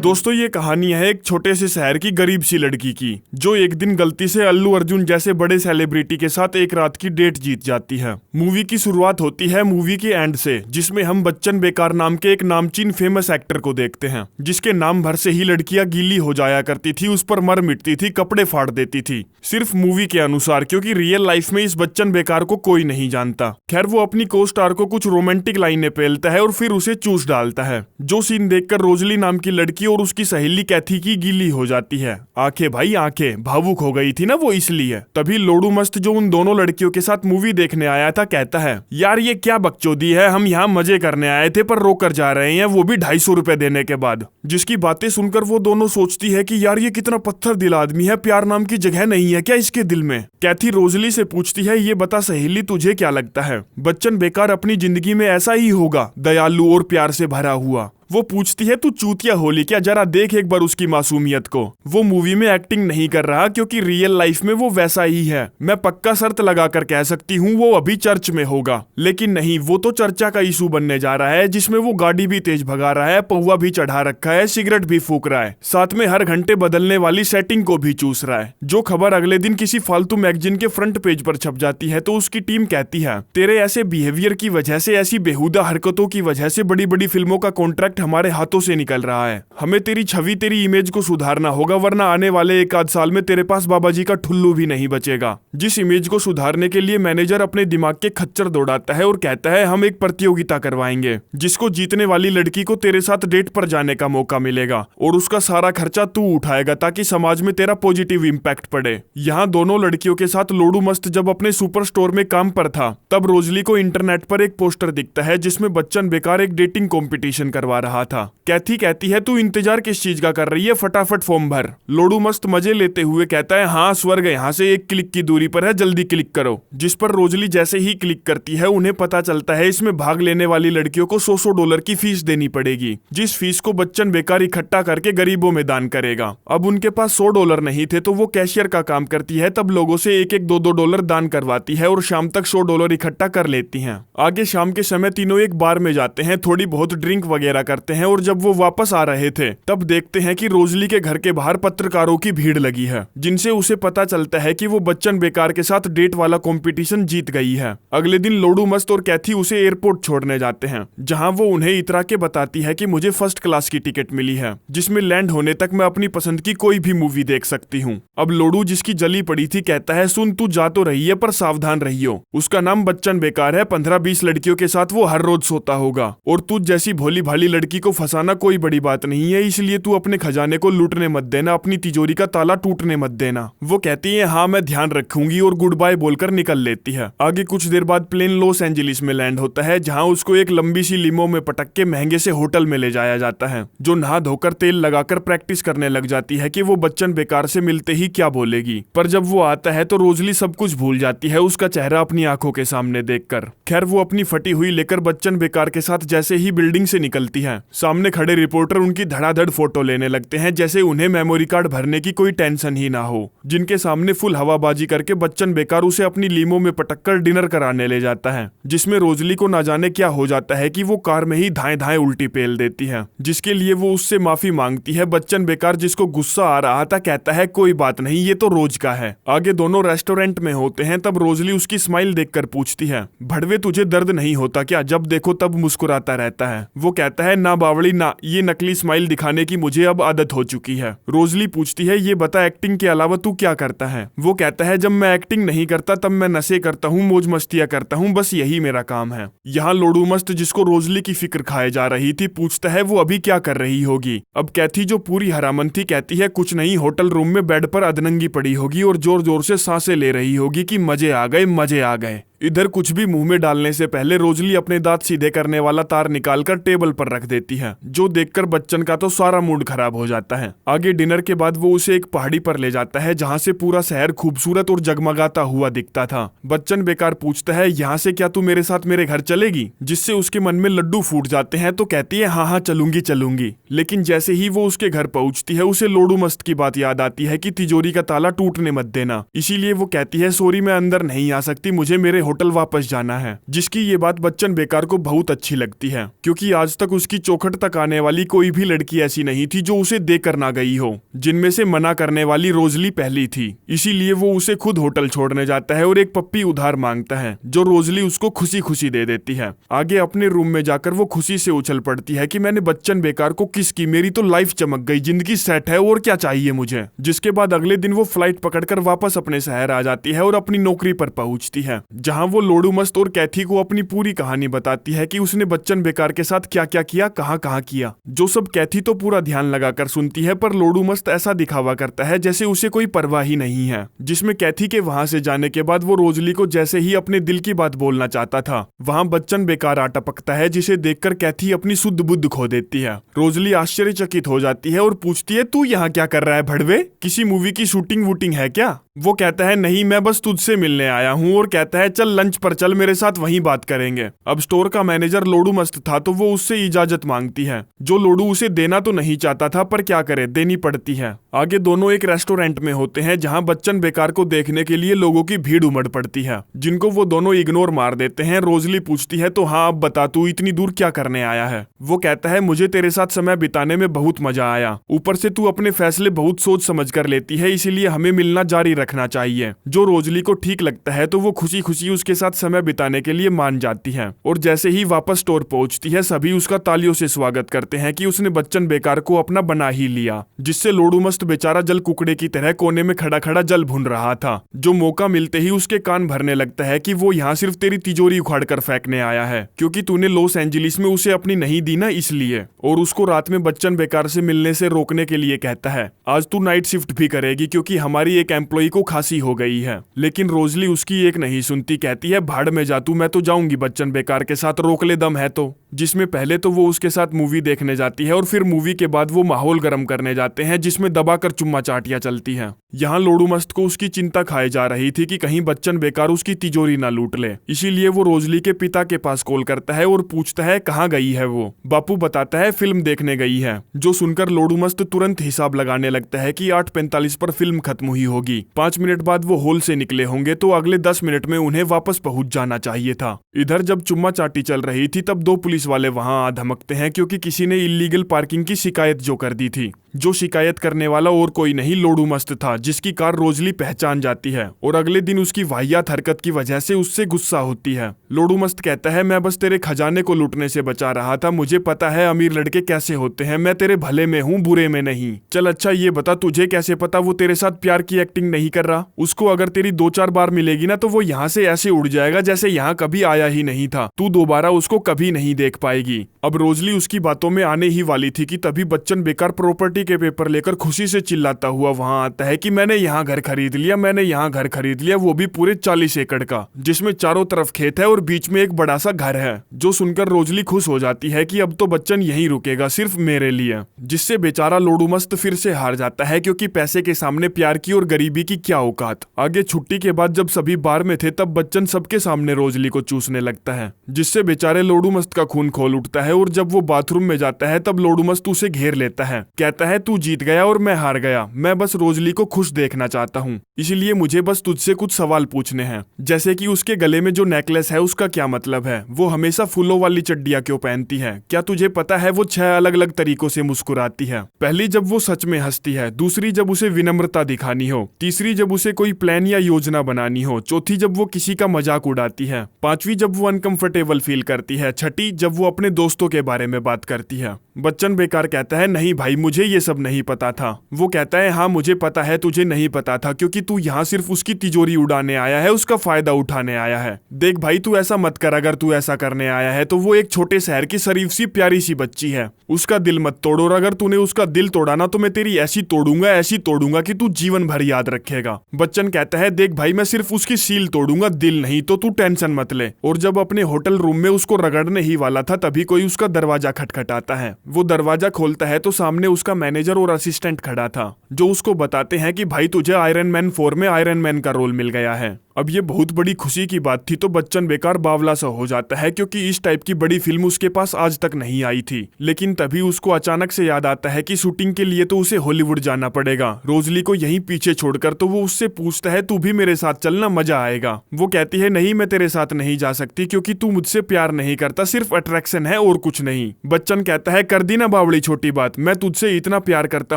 दोस्तों ये कहानी है एक छोटे से शहर की गरीब सी लड़की की जो एक दिन गलती से अल्लू अर्जुन जैसे बड़े सेलिब्रिटी के साथ एक रात की डेट जीत जाती है। मूवी की शुरुआत होती है मूवी के एंड से, जिसमें हम बच्चन बेकार नाम के एक नामचीन फेमस एक्टर को देखते हैं, जिसके नाम भर से ही लड़कियां गीली हो जाया करती थी, उस पर मर मिटती थी, कपड़े फाड़ देती थी, सिर्फ मूवी के अनुसार, क्योंकि रियल लाइफ में इस बच्चन बेकार को कोई नहीं जानता। खैर वो अपनी को स्टार को कुछ रोमांटिक लाइनें पेलता है और फिर उसे चूस डालता है, जो सीन देखकर रोजली नाम की लड़की और उसकी सहेली कैथी की गीली हो जाती है। आंखें भाई आंखें, भावुक हो गई थी ना वो, इसलिए। तभी लोडू मस्त जो उन दोनों लड़कियों के साथ मूवी देखने आया था कहता है, यार ये क्या बकचोदी है, हम यहाँ मजे करने आए थे पर रोक कर जा रहे हैं, वो भी 250 रुपए देने के बाद। जिसकी बातें सुनकर वो दोनों सोचती है कि यार ये कितना पत्थर दिल आदमी है, प्यार नाम की जगह नहीं है क्या इसके दिल में। कैथी रोजली से पूछती है, ये बता सहेली तुझे क्या लगता है, बच्चन बेकार अपनी जिंदगी में ऐसा ही होगा, दयालु और प्यार से भरा हुआ। वो पूछती है, तू चूतिया होली क्या, जरा देख एक बार उसकी मासूमियत को, वो मूवी में एक्टिंग नहीं कर रहा क्योंकि रियल लाइफ में वो वैसा ही है। मैं पक्का शर्त लगाकर कह सकती हूँ वो अभी चर्च में होगा, लेकिन नहीं, वो तो चर्चा का इशू बनने जा रहा है, जिसमें वो गाड़ी भी तेज भगा रहा है, पौवा भी चढ़ा रखा है, सिगरेट भी फूक रहा है, साथ में हर घंटे बदलने वाली सेटिंग को भी चूस रहा है। जो खबर अगले दिन किसी फालतू मैगजीन के फ्रंट पेज पर छप जाती है तो उसकी टीम कहती है, तेरे ऐसे बिहेवियर की वजह से, ऐसी बेहुदा हरकतों की वजह से बड़ी बड़ी फिल्मों का कॉन्ट्रैक्ट हमारे हाथों से निकल रहा है, हमें तेरी छवि, तेरी इमेज को सुधारना होगा, वरना आने वाले एक आध साल में तेरे पास बाबा जी का ठुल्लू भी नहीं बचेगा। जिस इमेज को सुधारने के लिए मैनेजर अपने दिमाग के खच्चर दौड़ाता है और कहता है, हम एक प्रतियोगिता करवाएंगे जिसको जीतने वाली लड़की को तेरे साथ डेट पर जाने का मौका मिलेगा और उसका सारा खर्चा तू उठाएगा ताकि समाज में तेरा पॉजिटिव इम्पैक्ट पड़े। यहाँ दोनों लड़कियों के साथ लोडू मस्त जब अपने सुपर स्टोर में काम पर था, तब रोजली को इंटरनेट पर एक पोस्टर दिखता है जिसमें बच्चन बेकार एक डेटिंग कॉम्पिटिशन करवा रहा था। कैथी कहती है, तू इंतजार किस चीज का कर रही है, फटाफट फॉर्म भर। लोडू मस्त मजे लेते हुए कहता है, हाँ स्वर्ग यहाँ से 1 क्लिक की दूरी पर है, जल्दी क्लिक करो। जिस पर रोजली जैसे ही क्लिक करती है उन्हें पता चलता है इसमें भाग लेने वाली लड़कियों को $100 की फीस देनी पड़ेगी, जिस फीस को बच्चन बेकार इकट्ठा करके गरीबों में दान करेगा। अब उनके पास $100 नहीं थे तो वो कैशियर का काम करती है, तब लोगों से $1-1, $2-2 दान करवाती है और शाम तक $100 इकट्ठा कर लेती हैं। आगे शाम के समय तीनों एक बार में जाते हैं, थोड़ी बहुत ड्रिंक वगैरह करते हैं और जब वो वापस आ रहे थे तब देखते हैं कि रोजली के घर के बाहर पत्रकारों की भीड़ लगी है, जिनसे उसे पता चलता है कि वो बच्चन बेकार के साथ डेट वाला कंपटीशन जीत गई है। अगले दिन लोडू मस्त और कैथी उसे एयरपोर्ट छोड़ने जाते हैं, जहां वो उन्हें इतरा के बताती है कि मुझे फर्स्ट क्लास की टिकट मिली है, जिसमें लैंड होने तक मैं अपनी पसंद की कोई भी मूवी देख सकती हूँ। अब लोडू जिसकी जली पड़ी थी कहता है, सुन तू जा तो रही है पर सावधान रहियो, उसका नाम बच्चन बेकार है, 15-20 लड़कियों के साथ वो हर रोज सोता होगा और तू जैसी भोली भाली लड़की को फंसाना कोई बड़ी बात नहीं है, इसलिए तू अपने खजाने को लूटने मत देना, अपनी तिजोरी का ताला टूटने मत देना। वो कहती है, हाँ मैं ध्यान रखूंगी और गुड बाय बोलकर निकल लेती है। आगे कुछ देर बाद प्लेन लॉस एंजलिस में लैंड होता है, जहां उसको एक लंबी सी लिमो में पटक के महंगे से होटल में ले जाया जाता है, जो नहा धोकर तेल लगाकर प्रैक्टिस करने लग जाती है कि वो बच्चन बेकार से मिलते ही क्या बोलेगी। पर जब वो आता है तो रोजली सब कुछ भूल जाती है उसका चेहरा अपनी आंखों के सामने देखकर। खैर वो अपनी फटी हुई लेकर बच्चन बेकार के साथ जैसे ही बिल्डिंग से निकलती है, सामने खड़े रिपोर्टर उनकी धड़ाधड़ फोटो लेने लगते हैं, जैसे उन्हें मेमोरी कार्ड भरने की कोई टेंशन ही ना हो। जिनके सामने फुल हवाबाजी करके बच्चन बेकार उसे अपनी लीमो में पटककर डिनर कराने ले जाता है, जिसमें रोजली को ना जाने क्या हो जाता है कि वो कार में ही धाए धाए उल्टी पेल देती है, जिसके लिए वो उससे माफी मांगती है। बच्चन बेकार जिसको गुस्सा आ रहा था कहता है, कोई बात नहीं, ये तो रोज का है। आगे दोनों रेस्टोरेंट में होते हैं, तब रोजली उसकी स्माइल देखकर पूछती है, भड़वे तुझे दर्द नहीं होता क्या, जब देखो तब मुस्कुराता रहता है। वो कहता है, ना बावड़ी ना, ये नकली स्माइल दिखाने की मुझे अब आदत हो चुकी है। रोजली पूछती है, ये बता एक्टिंग के अलावा तू क्या करता है। वो कहता है, जब मैं एक्टिंग नहीं करता तब मैं नशे करता हूँ, मौज मस्तियां करता हूँ, बस यही मेरा काम है। यहाँ लोडू मस्त जिसको रोजली की फिक्र खाए जा रही थी पूछता है, वो अभी क्या कर रही होगी। अब कैथी जो पूरी हरामन थी कहती है, कुछ नहीं, होटल रूम में बेड पर अधनंगी पड़ी होगी और जोर जोर से सांसें ले रही होगी कि मजे आ गए, मजे आ गए। इधर कुछ भी मुंह में डालने से पहले रोजली अपने दांत सीधे करने वाला तार निकालकर टेबल पर रख देती है, जो देखकर बच्चन का तो सारा मूड खराब हो जाता है। आगे डिनर के बाद वो उसे एक पहाड़ी पर ले जाता है, जहाँ से पूरा शहर खूबसूरत और जगमगाता हुआ दिखता था। बच्चन बेकार पूछता है, यहाँ से क्या तू मेरे साथ मेरे घर चलेगी, जिससे उसके मन में लड्डू फूट जाते हैं। तो कहती है, हाँ हाँ चलूंगी चलूंगी। लेकिन जैसे ही वो उसके घर पहुंचती है उसे लोडू मस्त की बात याद आती है कि तिजोरी का ताला टूटने मत देना। इसीलिए वो कहती है, सॉरी मैं अंदर नहीं आ सकती, मुझे मेरे होटल वापस जाना है। जिसकी ये बात बच्चन बेकार को बहुत अच्छी लगती है, क्योंकि आज तक उसकी चौखट तक आने वाली कोई भी लड़की ऐसी नहीं थी जो उसे देकर ना गई हो, जिनमें से मना करने वाली रोजली पहली थी। इसीलिए वो उसे खुद होटल छोड़ने जाता है और एक पप्पी उधार मांगता है, जो रोजली उसको खुशी खुशी दे देती है। आगे अपने रूम में जाकर वो खुशी से उछल पड़ती है कि मैंने बच्चन बेकार को किस की, मेरी तो लाइफ चमक गई, जिंदगी सेट है, और क्या चाहिए मुझे। जिसके बाद अगले दिन वो फ्लाइट पकड़कर वापस अपने शहर आ जाती है और अपनी नौकरी पर पहुंचती है, जहां वो लोडू मस्त और कैथी को अपनी पूरी कहानी बताती है कि उसने बच्चन बेकार के साथ क्या क्या किया, कहां कहां किया। जो सब कैथी तो पूरा ध्यान लगाकर सुनती है, पर लोडू मस्त ऐसा दिखावा करता है जैसे उसे कोई परवाह ही नहीं है। जिसमें कैथी के वहां से जाने के बाद वो रोजली को जैसे ही अपने दिल की बात बोलना चाहता था, वहां बच्चन बेकार आ टपकता है, जिसे देखकर कैथी अपनी शुद्ध बुद्ध खो देती है। रोजली आश्चर्यचकित हो जाती है और पूछती है, तू यहाँ क्या कर रहा है भड़वे, किसी मूवी की शूटिंग वूटिंग है क्या? वो कहता है नहीं, मैं बस तुझसे मिलने आया हूँ, और कहता है चल लंच पर चल, मेरे साथ वहीं बात करेंगे। अब स्टोर का मैनेजर लोडू मस्त था, तो वो उससे इजाजत मांगती है, जो लोडू उसे देना तो नहीं चाहता था, पर क्या करे, देनी पड़ती है। आगे दोनों एक रेस्टोरेंट में होते हैं, जहाँ बच्चन बेकार को देखने के लिए लोगों की भीड़ उमड़ पड़ती है, जिनको वो दोनों इग्नोर मार देते हैं। रोजली पूछती है, तो हाँ अब बता, तू इतनी दूर क्या करने आया है? वो कहता है, मुझे तेरे साथ समय बिताने में बहुत मजा आया, ऊपर से तू अपने फैसले बहुत सोच समझ कर लेती है, इसीलिए हमें मिलना जारी रखना चाहिए। जो रोजली को ठीक लगता है, तो वो खुशी खुशी उसके साथ समय बिताने के लिए मान जाती है। और जैसे ही वापस स्टोर पहुंचती है, सभी उसका तालियों से स्वागत करते हैं कि उसने बच्चन बेकार को अपना बना ही लिया, जिससे लोडू मस्त बेचारा जल कुकड़े की तरह कोने में खड़ा खड़ा जल भुन रहा था। जो मौका मिलते ही उसके कान भरने लगता है कि वो यहाँ सिर्फ तेरी तिजोरी उखाड़ कर फेंकने आया है, क्योंकि तूने लॉस एंजलिस में उसे अपनी नहीं दी ना, इसलिए। और उसको रात में बच्चन बेकार से मिलने से रोकने के लिए कहता है, आज तू नाइट शिफ्ट भी करेगी, क्योंकि हमारी एक एम्प्लॉय को खांसी हो गई है। लेकिन रोजली उसकी एक नहीं सुनती, कहती है भाड़ में जा तू, मैं तो जाऊंगी बच्चन बेकार के साथ, रोक ले दम है तो। जिसमें पहले तो वो उसके साथ मूवी देखने जाती है, और फिर मूवी के बाद वो माहौल गर्म करने जाते हैं, जिसमें दबाकर चुम्मा चाटियां चलती हैं। यहाँ लोडू मस्त को उसकी चिंता खाई जा रही थी कि कहीं बच्चन बेकार उसकी तिजोरी ना लूट ले, इसीलिए वो रोजली के पिता के पास कॉल करता है और पूछता है कहाँ गई है वो। बापू बताता है फिल्म देखने गई है, जो सुनकर लोडू मस्त तुरंत हिसाब लगाने लगता है कि 8:45 पर फिल्म खत्म हुई होगी, 5 मिनट बाद वो हॉल से निकले होंगे, तो अगले 10 मिनट में उन्हें वापस पहुंच जाना चाहिए था। इधर जब चुम्मा चाटी चल रही थी, तब 2 पुलिस वाले वहां आ धमकते हैं, क्योंकि किसी ने इल्लीगल पार्किंग की शिकायत जो कर दी थी। जो शिकायत करने वाला और कोई नहीं लोडू मस्त था, जिसकी कार रोजली पहचान जाती है, और अगले दिन उसकी वाहियात हरकत की वजह से उससे गुस्सा होती है। लोडू मस्त कहता है, मैं बस तेरे खजाने को लूटने से बचा रहा था, मुझे पता है अमीर लड़के कैसे होते हैं, मैं तेरे भले में हूँ, बुरे में नहीं। चल अच्छा ये बता, तुझे कैसे पता वो तेरे साथ प्यार की एक्टिंग नहीं कर रहा? उसको अगर तेरी 2-4 बार मिलेगी ना, तो वो यहाँ से ऐसे उड़ जाएगा जैसे यहाँ कभी आया ही नहीं था, तू दोबारा उसको कभी नहीं देख पाएगी। अब रोजली उसकी बातों में आने ही वाली थी कि तभी बच्चन बेकार प्रॉपर्टी के पेपर लेकर खुशी से चिल्लाता हुआ वहां आता है कि मैंने यहाँ घर खरीद लिया, मैंने यहाँ घर खरीद लिया, वो भी पूरे 40 एकड़ का, जिसमें चारों तरफ खेत है और बीच में एक बड़ा सा घर है। जो सुनकर रोजली खुश हो जाती है कि अब तो बच्चन यहीं रुकेगा सिर्फ मेरे लिए, जिससे बेचारा लोडू मस्त फिर से हार जाता है, क्योंकि पैसे के सामने प्यार की और गरीबी की क्या औकात। आगे छुट्टी के बाद जब सभी बार में थे, तब बच्चन सबके सामने रोजली को चूसने लगता है, जिससे बेचारे लोडू मस्त का खून खोल उठता है। और जब वो बाथरूम में जाता है, तब लोडू मस्त उसे घेर लेता है, कहता है तू जीत गया और मैं हार गया, मैं बस रोजली को खुश देखना चाहता हूँ, इसलिए मुझे बस तुझसे कुछ सवाल पूछने हैं, जैसे कि उसके गले में जो नेकलेस है उसका क्या मतलब है, वो हमेशा फूलों वाली चड्डियां क्यों पहनती है, क्या तुझे पता है वो 6 अलग अलग तरीकों से मुस्कुराती है, पहली जब वो सच में हंसती है, दूसरी जब उसे विनम्रता दिखानी हो, तीसरी जब उसे कोई प्लान या योजना बनानी हो, चौथी जब वो किसी का मजाक उड़ाती है, पांचवी जब वो अनकंफर्टेबल फील करती है, छठी जब वो अपने दोस्तों के बारे में बात करती है। बच्चन बेकार कहता है नहीं भाई, मुझे ये सब नहीं पता था। वो कहता है हाँ मुझे पता है तुझे नहीं पता था, क्योंकि तू यहाँ सिर्फ उसकी तिजोरी उड़ाने आया है, उसका फायदा उठाने आया है। देख भाई तू ऐसा मत कर, अगर तू ऐसा करने आया है तो वो एक छोटे शहर की शरीफ सी प्यारी सी बच्ची है, उसका दिल मत तोड़ो, और अगर तूने उसका दिल तोड़ा ना तो मैं तेरी ऐसी तोड़ूंगा कि तू जीवन भर याद रखेगा। बच्चन कहता है देख भाई मैं सिर्फ उसकी सील तोड़ूंगा, दिल नहीं, तो तू टेंशन मत ले। और जब अपने होटल रूम में उसको रगड़ने ही वाला था, तभी कोई उसका दरवाजा खटखटाता है। वो दरवाजा खोलता है तो सामने उसका मैनेजर और असिस्टेंट खड़ा था, जो उसको बताते हैं कि भाई तुझे आयरन मैन 4 में आयरन मैन का रोल मिल गया है। अब ये बहुत बड़ी खुशी की बात थी तो बच्चन बेकार बावला सा हो जाता है, क्योंकि इस टाइप की बड़ी फिल्म उसके पास आज तक नहीं आई थी। लेकिन तभी उसको अचानक से याद आता है कि शूटिंग के लिए तो उसे हॉलीवुड जाना पड़ेगा, रोजली को यहीं पीछे छोड़कर। तो वो उससे पूछता है तू भी मेरे साथ चलना, मजा आएगा। वो कहती है नहीं, मैं तेरे साथ नहीं जा सकती क्योंकि तू मुझसे प्यार नहीं करता, सिर्फ अट्रैक्शन है और कुछ नहीं। बच्चन कहता है कर दी ना बावड़ी छोटी बात, मैं तुझसे इतना प्यार करता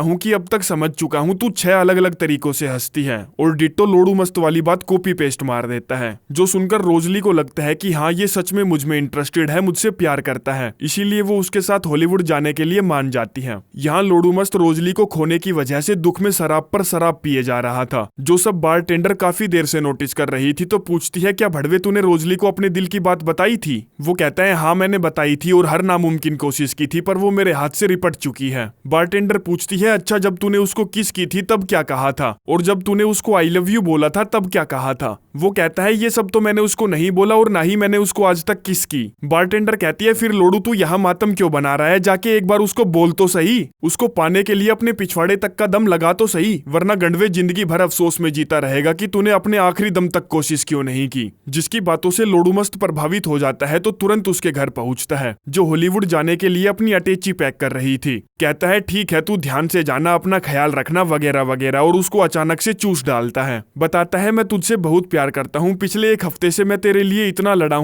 हूँ कि अब तक समझ चुका हूँ तू 6 अलग अलग तरीकों से हंसती है। और डिट्टो लोडू मस्त वाली बात कॉपी पेस्ट मार देता है, जो सुनकर रोजली को लगता है कि हाँ ये सच में मुझ में इंटरेस्टेड है, मुझसे प्यार करता है, इसीलिए वो उसके साथ हॉलीवुड जाने के लिए मान जाती है। यहाँ लोडू मस्त रोजली को खोने की वजह से दुख में शराब पर शराब पिए जा रहा था, जो सब बारटेंडर काफी देर से नोटिस कर रही थी। तो पूछती है क्या भड़वे तूने रोजली को अपने दिल की बात बताई थी? वो कहता है हाँ मैंने बताई थी और हर नामुमकिन कोशिश की थी, पर वो मेरे हाथ से रिपट चुकी है। बारटेंडर पूछती है अच्छा जब तूने उसको किस की थी तब क्या कहा था, और जब तूने उसको आई लव यू बोला था तब क्या कहा था? वो कहता है ये सब तो मैंने उसको नहीं बोला और ना ही मैंने उसको आज तक किस की। बारटेंडर कहती है फिर लोडू तू यहाँ मातम क्यों बना रहा है, जाके एक बार उसको बोल तो सही, उसको पाने के लिए अपने पिछवाड़े तक का दम लगा तो सही, वरना गंडवे जिंदगी भर अफसोस में जीता रहेगा कि तूने अपने आखिरी दम तक कोशिश क्यों नहीं की। जिसकी बातों से लोडू मस्त प्रभावित हो जाता है तो तुरंत उसके घर पहुंचता है, जो हॉलीवुड जाने के लिए अपनी अटैची पैक कर रही थी। कहता है ठीक है तू ध्यान से जाना, अपना ख्याल रखना वगैरह वगैरह, और उसको अचानक से चूस डालता है। बताता है मैं तुझसे बहुत प्यार करता हूँ, पिछले एक हफ्ते से मैं तेरे लिए इतना लड़ा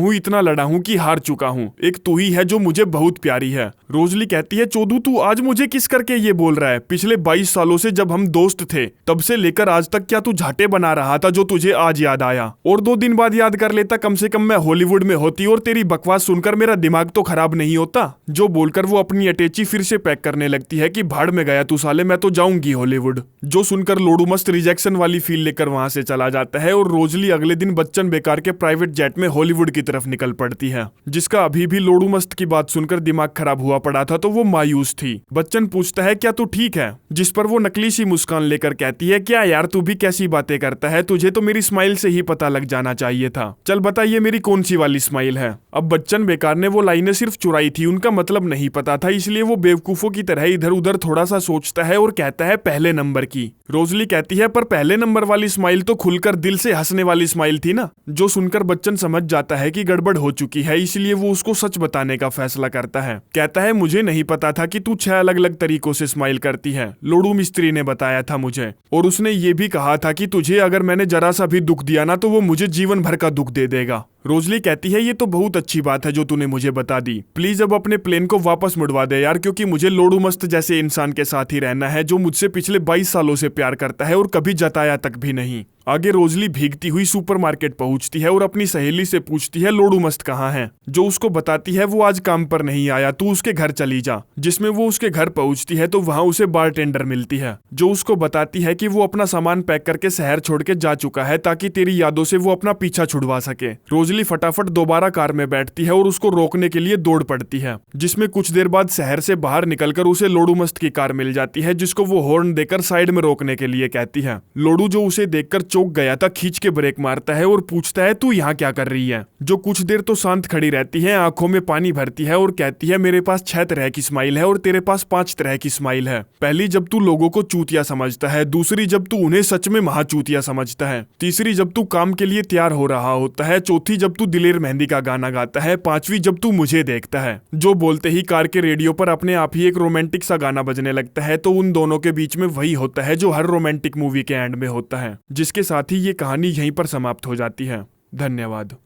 हूँ कि हार चुका हूँ, एक तू ही है जो मुझे बहुत प्यारी है। रोजली कहती है चोदू तू आज मुझे किस करके ये बोल रहा है, पिछले 22 सालों से जब हम दोस्त थे तब से लेकर आज तक क्या तू झाटे बना रहा था जो तुझे आज याद आया, और 2 दिन बाद याद कर लेता, कम से कम मैं हॉलीवुड में होती और तेरी बकवास सुनकर मेरा दिमाग तो खराब नहीं होता। जो बोलकर वो अपनी अटैची फिर से पैक करने लगती है कि भाड़ में गया तू साले, मैं तो जाऊंगी हॉलीवुड। जो सुनकर लोडू मस्त रिजेक्शन वाली फील लेकर वहां से चला जाता है और रोजली अगले दिन बच्चन बेकार के प्राइवेट जेट में हॉलीवुड की तरफ निकल पड़ती है, जिसका अभी भी लोडू मस्त की बात सुनकर दिमाग खराब हुआ पड़ा था तो वो मायूस थी। बच्चन पूछता है क्या तू ठीक है, जिस पर वो नकली सी मुस्कान लेकर कहती है क्या यार तू भी कैसी बातें करता है, तुझे तो मेरी स्माइल से ही पता लग जाना चाहिए था, चल बता ये मेरी कौन सी वाली स्माइल है। अब बच्चन बेकार ने वो लाइनें सिर्फ चुराई थी, उनका मतलब नहीं पता था, इसलिए वो बेवकूफों की तरह इधर उधर थोड़ा सा सोचता है और कहता है पहले नंबर की। रोजली कहती है पर पहले नंबर वाली स्माइल तो खुलकर दिल से हंसने वाली स्माइल थी ना। जो सुनकर बच्चन समझ जाता है कि गड़बड़ हो चुकी है, इसलिए वो उसको सच बताने का फैसला करता है। कहता है मुझे नहीं पता था कि तू 6 अलग अलग तरीकों से स्माइल करती है, लोडू मिस्त्री ने बताया था मुझे, और उसने ये भी कहा था कि तुझे अगर मैंने जरा सा भी दुख दिया ना तो वो मुझे जीवन भर का दुख दे देगा। रोजली कहती है ये तो बहुत अच्छी बात है जो तूने मुझे बता दी, प्लीज अब अपने प्लेन को वापस मुड़वा दे यार, क्योंकि मुझे लोडू मस्त जैसे इंसान के साथ ही रहना है जो मुझसे पिछले 22 सालों से प्यार करता है और कभी जताया तक भी नहीं। आगे रोजली भीगती हुई सुपरमार्केट पहुंचती है और अपनी सहेली से पूछती है लोडू मस्त कहाँ है, जो उसको बताती है वो आज काम पर नहीं आया, तू उसके घर चली जा। जिसमें वो उसके घर पहुंचती है तो वहां उसे बारटेंडर मिलती है, जो उसको बताती है कि वो अपना सामान पैक करके शहर छोड़ के जा चुका है ताकि तेरी यादों से वो अपना पीछा छुड़वा सके। रोजली फटाफट दोबारा कार में बैठती है और उसको रोकने के लिए दौड़ पड़ती है, जिसमें कुछ देर बाद शहर से बाहर निकलकर उसे लोडू मस्त की कार मिल जाती है, जिसको वो हॉर्न देकर साइड में रोकने के लिए कहती है। लोडू जो उसे देखकर चौंक गया था खींच के ब्रेक मारता है और पूछता है तू यहाँ क्या कर रही है। जो कुछ देर तो शांत खड़ी रहती है, आंखों में पानी भरती है और कहती है मेरे पास 6 तरह की स्माइल है और तेरे पास 5 तरह की स्माइल है। पहली जब तू लोगों को चूतिया समझता है, दूसरी जब तू उन्हें सच में महाचूतिया समझता है, तीसरी जब तू काम के लिए तैयार हो रहा होता है, चौथी जब तू दिलेर मेहंदी का गाना गाता है, 5वीं जब तू मुझे देखता है। जो बोलते ही कार के रेडियो पर अपने आप ही एक रोमांटिक सा गाना बजने लगता है, तो उन दोनों के बीच में वही होता है जो हर रोमांटिक मूवी के एंड में होता है, जिसके साथ ही ये कहानी यहीं पर समाप्त हो जाती है। धन्यवाद।